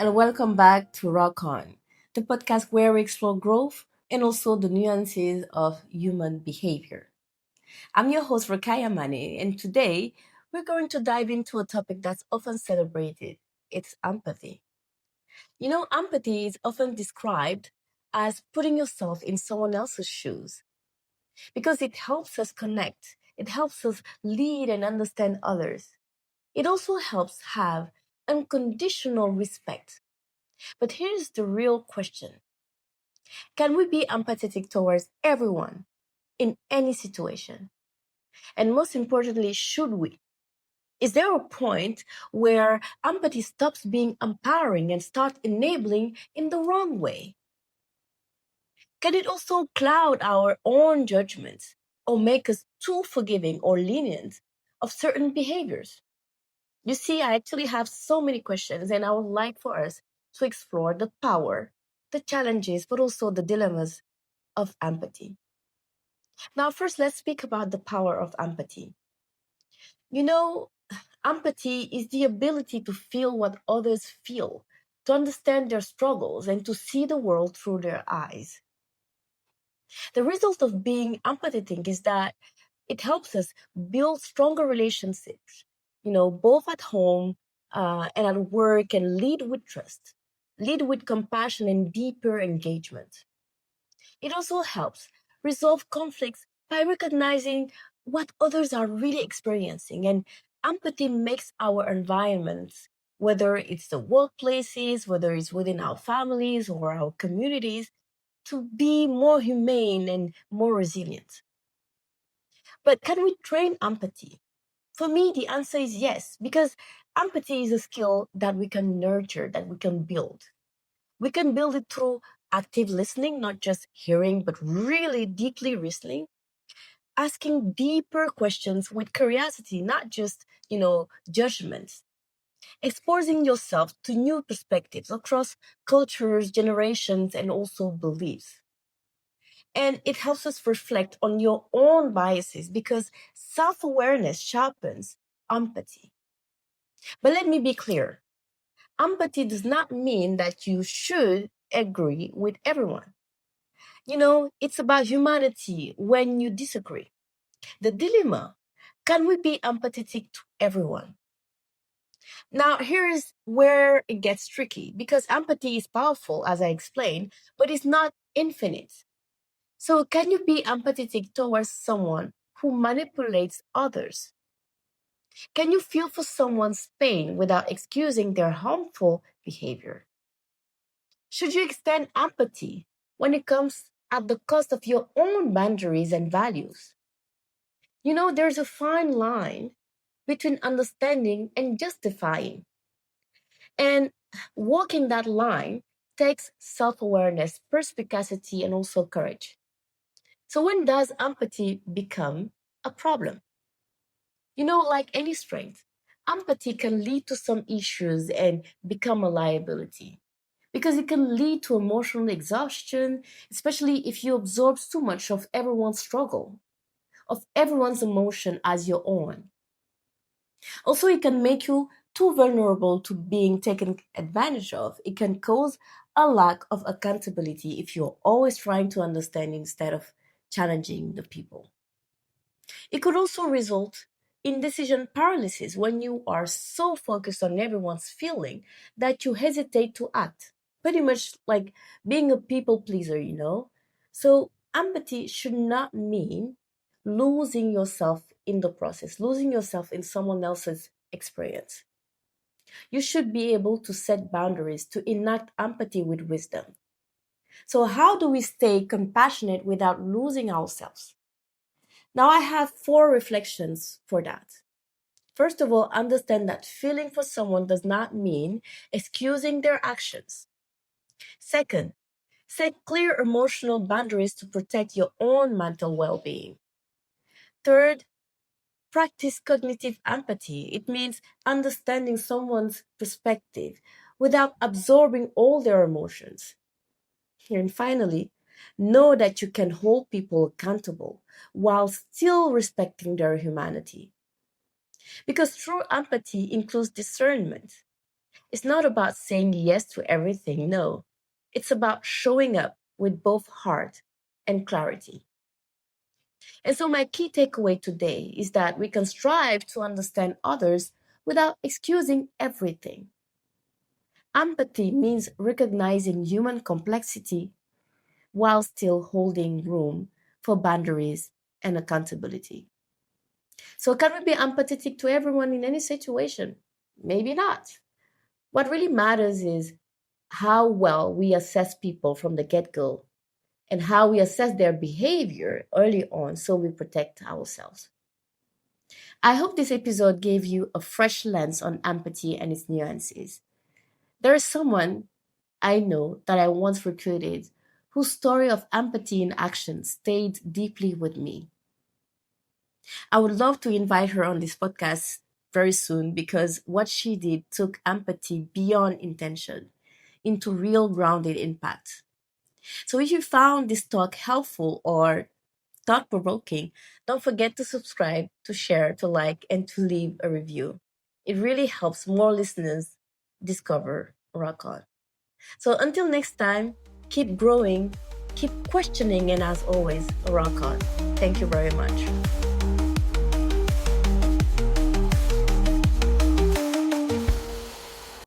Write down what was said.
and welcome back to Rock On, the podcast where we explore growth and also the nuances of human behavior. I'm your host, Rakaya Mane, and today we're going to dive into a topic that's often celebrated. It's empathy. Empathy is often described as putting yourself in someone else's shoes because it helps us connect, it helps us lead and understand others. It also helps have unconditional respect. But here's the real question: can we be empathetic towards everyone in any situation? And most importantly, should we? Is there a point where empathy stops being empowering and starts enabling in the wrong way? Can it also cloud our own judgments or make us too forgiving or lenient of certain behaviors? You see, I actually have so many questions, and I would like for us to explore the power, the challenges, but also the dilemmas of empathy. Now, first, let's speak about the power of empathy. You know, empathy is the ability to feel what others feel, to understand their struggles, and to see the world through their eyes. The result of being empathetic is that it helps us build stronger relationships, both at home and at work, and lead with trust, lead with compassion and deeper engagement. It also helps resolve conflicts by recognizing what others are really experiencing. And empathy makes our environments, whether it's the workplaces, whether it's within our families or our communities, to be more humane and more resilient. But can we train empathy? For me, the answer is yes, because empathy is a skill that we can nurture, that we can build. We can build it through active listening, not just hearing, but really deeply listening, asking deeper questions with curiosity, not just, judgments, exposing yourself to new perspectives across cultures, generations, and also beliefs. And it helps us reflect on your own biases because self awareness sharpens empathy. But let me be clear: empathy does not mean that you should agree with everyone. It's about humanity when you disagree. The dilemma: can we be empathetic to everyone? Now, here is where it gets tricky because empathy is powerful, as I explained, but it's not infinite. So, can you be empathetic towards someone who manipulates others? Can you feel for someone's pain without excusing their harmful behavior? Should you extend empathy when it comes at the cost of your own boundaries and values? There's a fine line between understanding and justifying. And walking that line takes self awareness, perspicacity, and also courage. So, when does empathy become a problem? Like any strength, empathy can lead to some issues and become a liability because it can lead to emotional exhaustion, especially if you absorb too much of everyone's struggle, of everyone's emotion as your own. Also, it can make you too vulnerable to being taken advantage of. It can cause a lack of accountability if you're always trying to understand instead of challenging the people. It could also result in decision paralysis when you are so focused on everyone's feeling that you hesitate to act. Pretty much like being a people pleaser. So, empathy should not mean losing yourself in the process, losing yourself in someone else's experience. You should be able to set boundaries, to enact empathy with wisdom. So, how do we stay compassionate without losing ourselves? Now, I have four reflections for that. First of all, understand that feeling for someone does not mean excusing their actions. Second, set clear emotional boundaries to protect your own mental well being. Third, practice cognitive empathy. It means understanding someone's perspective without absorbing all their emotions. And finally, know that you can hold people accountable while still respecting their humanity. Because true empathy includes discernment. It's not about saying yes to everything, no. It's about showing up with both heart and clarity. And so, my key takeaway today is that we can strive to understand others without excusing everything. Empathy means recognizing human complexity while still holding room for boundaries and accountability. So, can we be empathetic to everyone in any situation? Maybe not. What really matters is how well we assess people from the get go and how we assess their behavior early on so we protect ourselves. I hope this episode gave you a fresh lens on empathy and its nuances. There is someone I know that I once recruited whose story of empathy in action stayed deeply with me. I would love to invite her on this podcast very soon because what she did took empathy beyond intention into real grounded impact. So if you found this talk helpful or thought provoking, don't forget to subscribe, to share, to like, and to leave a review. It really helps more listeners discover Rock On. So until next time, keep growing, keep questioning, and as always, rock on. Thank you very much.